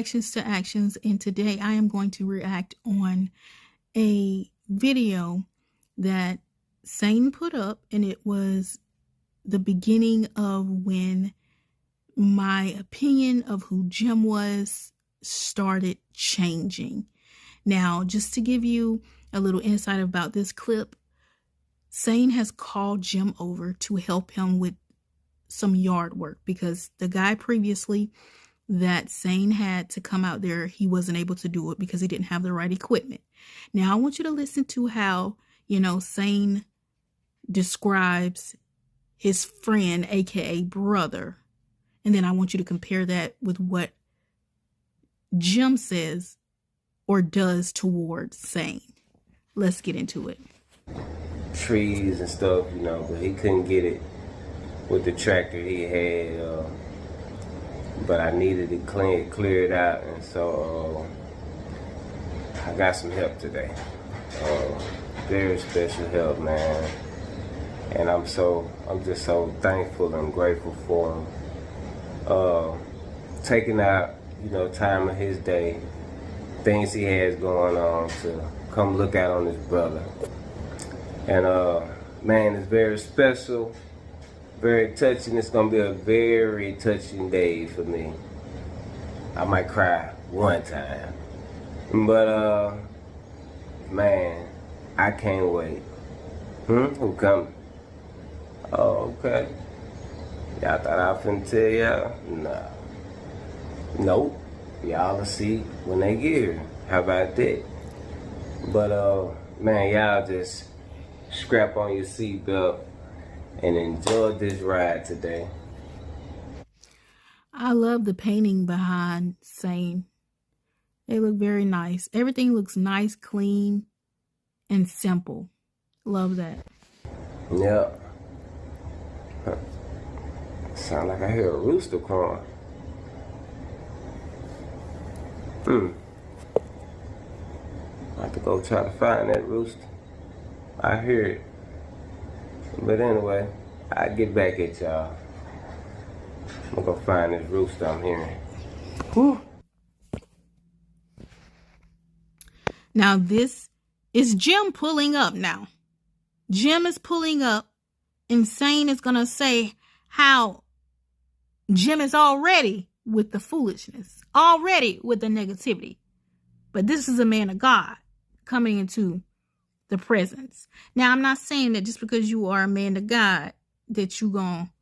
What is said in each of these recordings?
reactions to actions, and today I am going to react on a video that Sane put up, and it was the beginning of when my opinion of who Jim was started changing. Now, just to give you a little insight about this clip, Sane has called Jim over to help him with some yard work because the guy previously that Sane had to come out there, he wasn't able to do it because he didn't have the right equipment. Now, I want you to listen to how, Sane describes his friend, aka brother. And then I want you to compare that with what Jim says or does towards Sane. Let's get into it. Trees and stuff, but he couldn't get it with the tractor he had. But I needed it cleared out, and so I got some help today. Very special help, man. And I'm just so thankful and grateful for him. Taking out, time of his day, things he has going on to come look out on his brother. And man, it's very special, very touching. It's gonna be a very touching day for me. I might cry one time, but man, I can't wait. Who coming? Oh, okay. Y'all thought I was finna tell y'all? Nah. Nope. Y'all will see when they get here. How about that? But man, y'all just strap on your seatbelt and enjoy this ride today. I love the painting behind Sane. They look very nice. Everything looks nice, clean, and simple. Love that. Yep. Sound like I hear a rooster crowing. I have to go try to find that rooster. I hear it. But anyway, I'll get back at y'all. I'm gonna go find this rooster I'm hearing. Whew. Now this is Jim pulling up now. Jim is pulling up, and Sane is gonna say how Jim is already with the foolishness, already with the negativity. But this is a man of God coming into the presence. Now, I'm not saying that just because you are a man of God that you're going to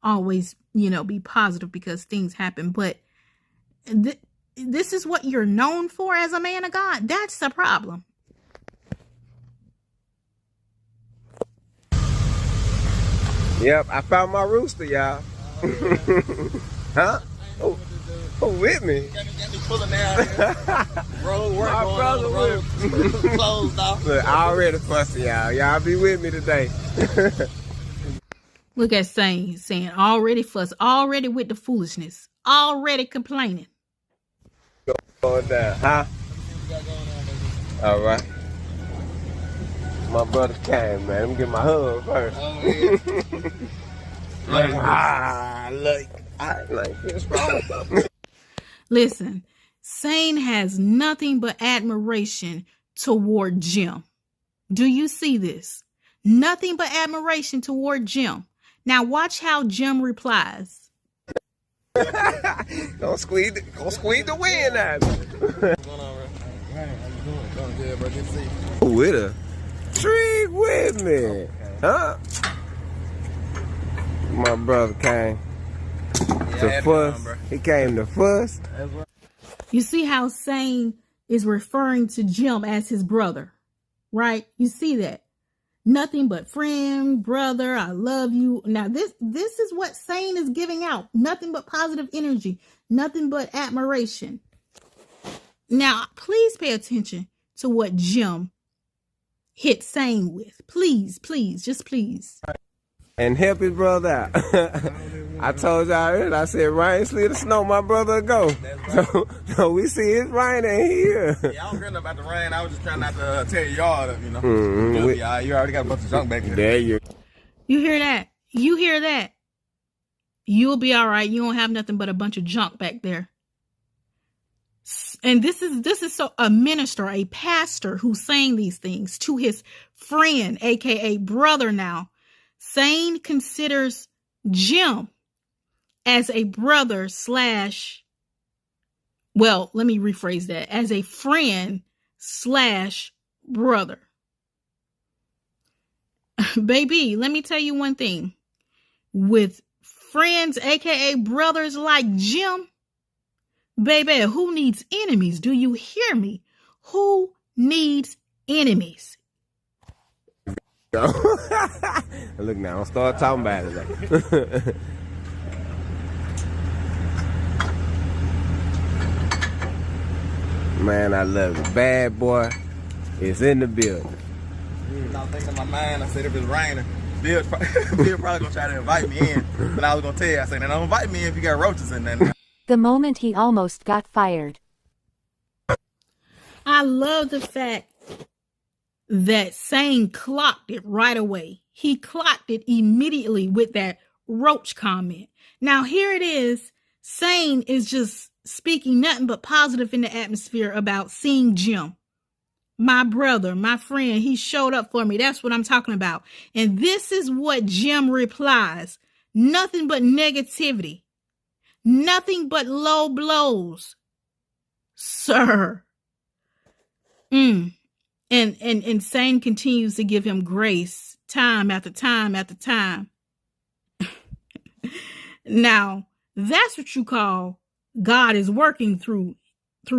always, be positive because things happen. But this is what you're known for as a man of God. That's the problem. Yep, I found my rooster, y'all. Huh? Oh, with me? Got me pulling down here. Road work. My brother with me. Closed off. Look, I already fussing y'all. Y'all be with me today. Look at Sane saying already fuss, already with the foolishness, already complaining. Going down, huh? All right. My brother came, man. Let me get my hug first. Oh, yeah. Like this, bro. Listen, Sane has nothing but admiration toward Jim. Do you see this? Nothing but admiration toward Jim. Now watch how Jim replies. Don't squeeze the wind out of me. What's going on, bro? Hey, how you doing? Doing good, bro. Good to see you. With a tree with me, huh? My brother came to fuss. He came to fuss. You see how Sane is referring to Jim as his brother, right? You see that? Nothing but friend, brother, I love you. Now, this is what Sane is giving out. Nothing but positive energy. Nothing but admiration. Now, please pay attention to what Jim hit Sane with. Please, just please. And help his brother out. I told y'all earlier, I said, rain, sleet, or snow, my brother go. So we see it's raining here. Yeah, I don't care nothing about the rain. I was just trying not to tear your yard up, You already got a bunch of junk back there. There you hear that? You hear that? You'll be all right. You don't have nothing but a bunch of junk back there. And this is so a minister, a pastor who's saying these things to his friend, aka brother. Now, Sane considers Jim as a brother slash, well, let me rephrase that, as a friend slash brother. Baby, let me tell you one thing. With friends, aka brothers like Jim, baby, who needs enemies? Do you hear me? Who needs enemies? Look now, don't start talking about it. Man, I love it. Bad boy is in the building. I was thinking in my mind, I said if it's raining, Bill probably gonna try to invite me in. But I was gonna tell you, I said, don't invite me in if you got roaches in there. The moment he almost got fired. I love the fact that Sane clocked it right away. He clocked it immediately with that roach comment. Now here it is. Sane is just speaking nothing but positive in the atmosphere about seeing Jim. My brother, my friend, he showed up for me. That's what I'm talking about. And this is what Jim replies. Nothing but negativity. Nothing but low blows. Sir. And Sane continues to give him grace time after time after time. Now, that's what you call God is working through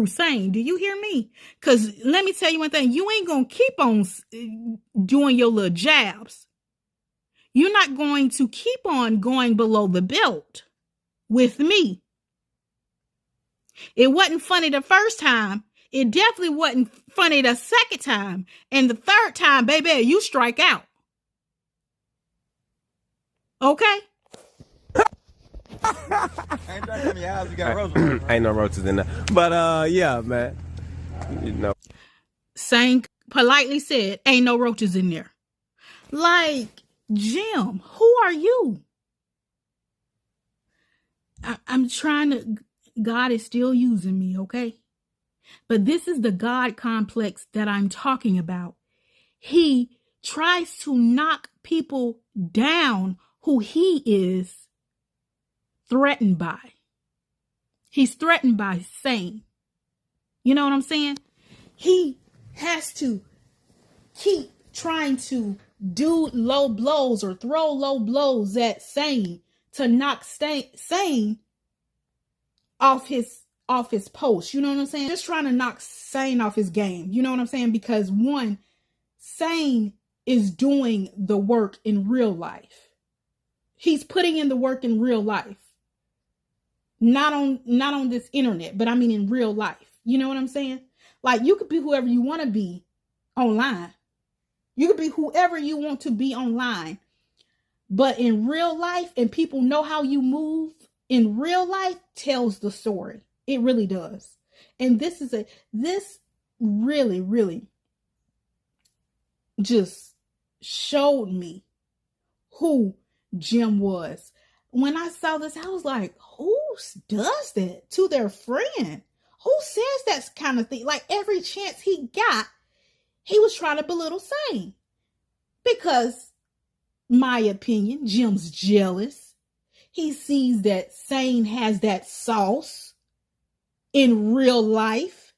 Sane. Do you hear me? Because let me tell you one thing. You ain't going to keep on doing your little jabs. You're not going to keep on going below the belt with me. It wasn't funny the first time. It definitely wasn't funny the second time. And the third time, baby, you strike out. Okay? Ain't no roaches in there. But yeah, man. You know. Sane politely said, ain't no roaches in there. Like, Jim, who are you? I'm trying to, God is still using me, okay? But this is the God complex that I'm talking about. He tries to knock people down who he is threatened by. He's threatened by Sane. You know what I'm saying? He has to keep trying to do low blows or throw low blows at Sane to knock Sane off his post. You know what I'm saying? Just trying to knock Sane off his game. You know what I'm saying? Because one, Sane is doing the work in real life. He's putting in the work in real life. Not on this internet, but I mean in real life. You know what I'm saying? Like, you could be whoever you want to be online. You could be whoever you want to be online. But in real life, and people know how you move in real life, tells the story. It really does. And this really, really just showed me who Jim was. When I saw this, I was like, who does that to their friend? Who says that kind of thing? Like, every chance he got, he was trying to belittle Sane. Because, my opinion, Jim's jealous. He sees that Sane has that sauce in real life.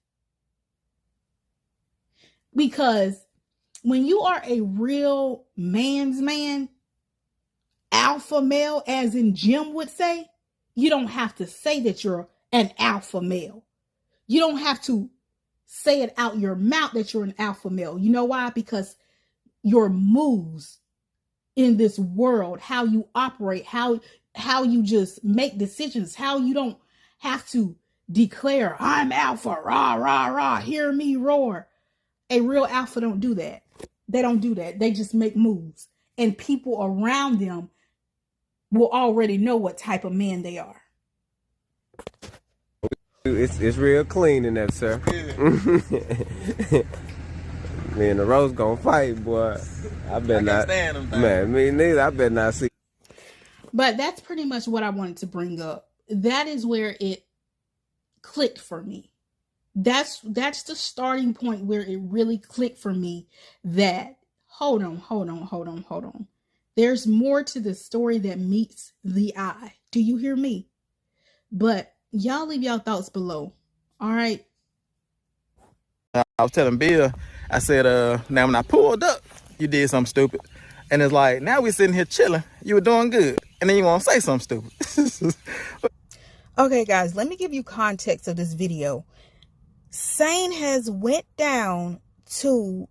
Because when you are a real man's man, alpha male, as in Jim would say, you don't have to say that you're an alpha male. You don't have to say it out your mouth that you're an alpha male. You know why? Because your moves in this world, how you operate, how you just make decisions, how you don't have to declare, I'm alpha, rah, rah, rah, hear me roar. A real alpha don't do that. They don't do that. They just make moves. And people around them will already know what type of man they are. It's real clean in that, sir. Yeah. Me and the Rose gonna fight, boy. I better not stand them things. Man, me neither. I better not see. But that's pretty much what I wanted to bring up. That is where it clicked for me. That's the starting point where it really clicked for me that hold on. There's more to the story that meets the eye. Do you hear me? But y'all leave y'all thoughts below. All right. I was telling Bill, I said, now when I pulled up, you did something stupid. And it's like, now we sitting here chilling. You were doing good. And then you want to say something stupid. Okay, guys, let me give you context of this video. Sane has went down to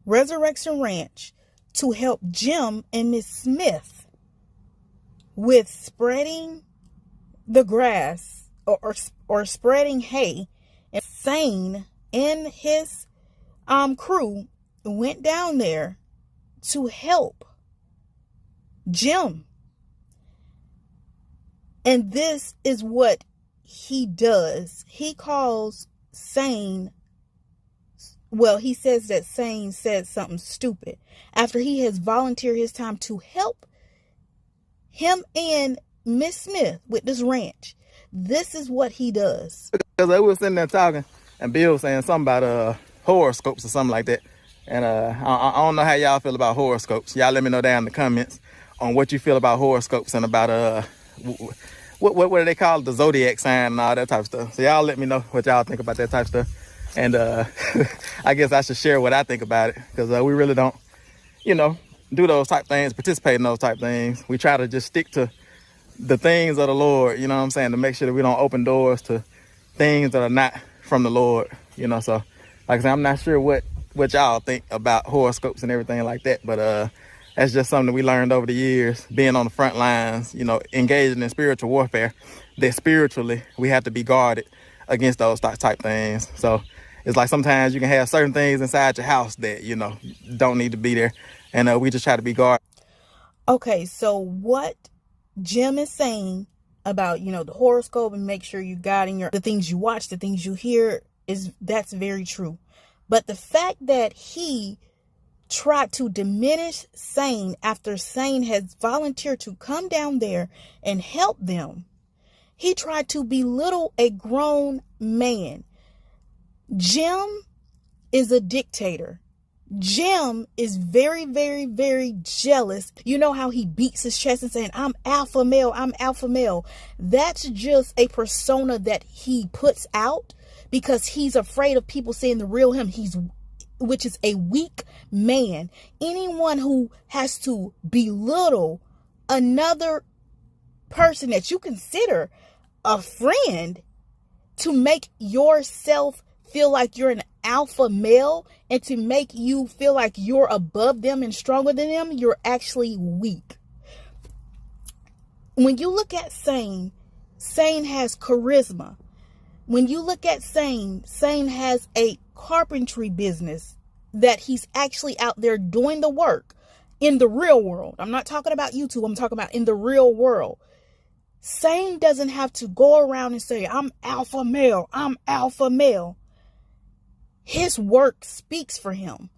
Resurrection Ranch to help Jim and Miss Smith with spreading the grass or spreading hay. And Sane and his crew went down there to help Jim. And this is what he does. He calls Sane, well, he says that Sane said something stupid after he has volunteered his time to help him and Miss Smith with this ranch. This is what he does. Because we were sitting there talking, and Bill was saying something about horoscopes or something like that. And I don't know how y'all feel about horoscopes. Y'all let me know down in the comments on what you feel about horoscopes and about what do they call it? The zodiac sign and all that type of stuff. So y'all let me know what y'all think about that type of stuff. And I guess I should share what I think about it, because we really don't, do those type things, participate in those type things. We try to just stick to the things of the Lord, you know what I'm saying, to make sure that we don't open doors to things that are not from the Lord, So like I said, I'm not sure what y'all think about horoscopes and everything like that, but that's just something that we learned over the years, being on the front lines, engaging in spiritual warfare, that spiritually we have to be guarded against those type things. So it's like sometimes you can have certain things inside your house that, don't need to be there. And we just try to be guarded. Okay, so what Jim is saying about, the horoscope and make sure you're guiding the things you watch, the things you hear, that's very true. But the fact that he tried to diminish Sane after Sane has volunteered to come down there and help them, he tried to belittle a grown man. Jim is a dictator. Jim is very, very, very jealous. You know how he beats his chest and saying, I'm alpha male, I'm alpha male. That's just a persona that he puts out because he's afraid of people seeing the real him. Which is a weak man. Anyone who has to belittle another person that you consider a friend to make yourself feel like you're an alpha male and to make you feel like you're above them and stronger than them, you're actually weak. When you look at Sane, Sane has charisma. When you look at Sane, Sane has a carpentry business that he's actually out there doing the work in the real world. I'm not talking about YouTube. I'm talking about in the real world. Sane doesn't have to go around and say, I'm alpha male. I'm alpha male. His work speaks for him.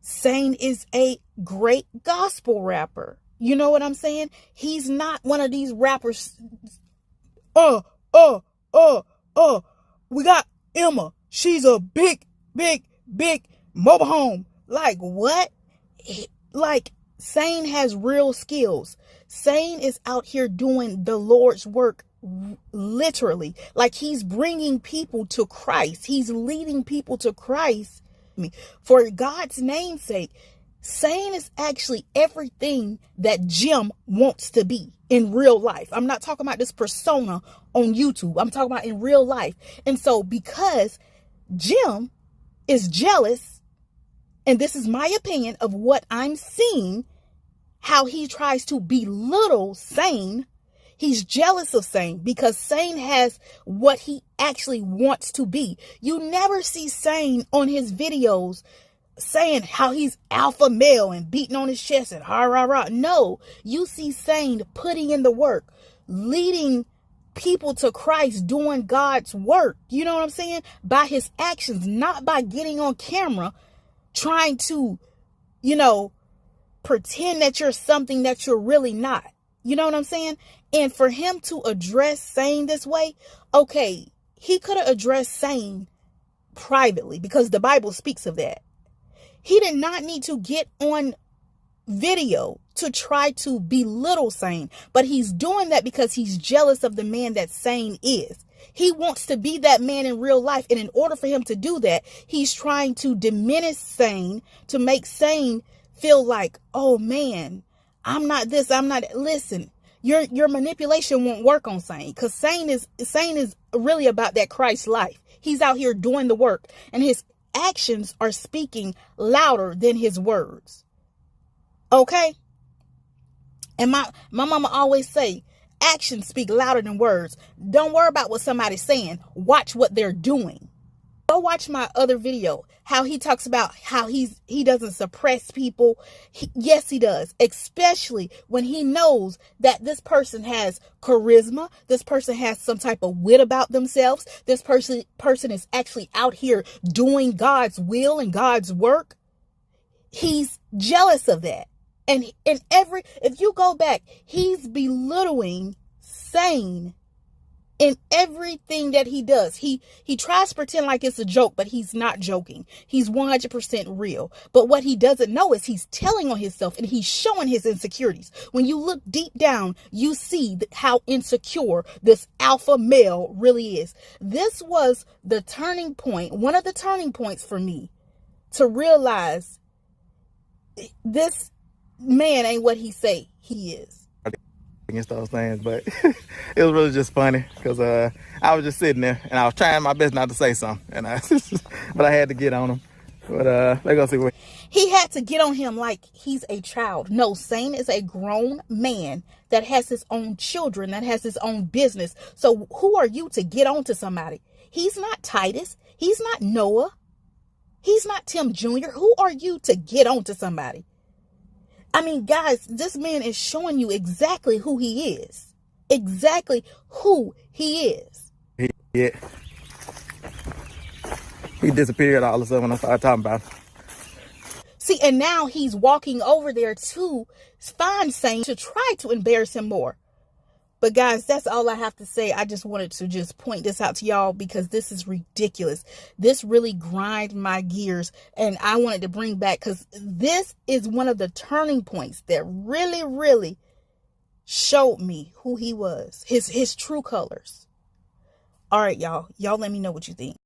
Sane is a great gospel rapper. You know what I'm saying? He's not one of these rappers. We got Emma. She's a big mobile home. Like what? Like Sane has real skills. Sane is out here doing the Lord's work literally. Like he's bringing people to Christ. He's leading people to Christ. For God's name's sake, Sane is actually everything that Jim wants to be in real life. I'm not talking about this persona on YouTube. I'm talking about in real life. And so because Jim is jealous, and this is my opinion of what I'm seeing, how he tries to belittle Sane. He's jealous of Sane because Sane has what he actually wants to be. You never see Sane on his videos saying how he's alpha male and beating on his chest and rah. No, you see Sane putting in the work, leading people to Christ, doing God's work. You know what I'm saying? By his actions, not by getting on camera, trying to, pretend that you're something that you're really not. You know what I'm saying? And for him to address Sane this way, okay, He could have addressed Sane privately, because the Bible speaks of that. He did not need to get on video to try to belittle Sane, but he's doing that because he's jealous of the man that Sane is. He wants to be that man in real life, and in order for him to do that, he's trying to diminish Sane, to make Sane feel like, oh man, I'm not this, I'm not. Listen, your manipulation won't work on Sane, because Sane is really about that Christ life. He's out here doing the work, and his actions are speaking louder than his words. Okay? And my mama always say, actions speak louder than words. Don't worry about what somebody's saying. Watch what they're doing. Go watch my other video, how he talks about how he doesn't suppress people. Yes, he does, especially when he knows that this person has charisma, this person has some type of wit about themselves, this person is actually out here doing God's will and God's work. He's jealous of that. And if you go back, he's belittling Sane in everything that he does. He tries to pretend like it's a joke, but he's not joking. He's 100% real. But what he doesn't know is he's telling on himself, and he's showing his insecurities. When you look deep down, you see how insecure this alpha male really is. This was the turning point, one of the turning points for me to realize this man ain't what he say he is. Against those things, but it was really just funny because I was just sitting there and I was trying my best not to say something, and but I had to get on him. But let's go see what he had to get on him like he's a child. No, Sane is a grown man that has his own children, that has his own business. So who are you to get on to somebody? He's not Titus. He's not Noah. He's not Tim Jr. Who are you to get on to somebody? I mean, guys, this man is showing you exactly who he is. Exactly who he is. Yeah. He disappeared all of a sudden when I started talking about him. See, and now he's walking over there to find Sane to try to embarrass him more. But guys, that's all I have to say. I just wanted to just point this out to y'all because this is ridiculous. This really grinds my gears, and I wanted to bring back, because this is one of the turning points that really, really showed me who he was, his true colors. All right, y'all let me know what you think.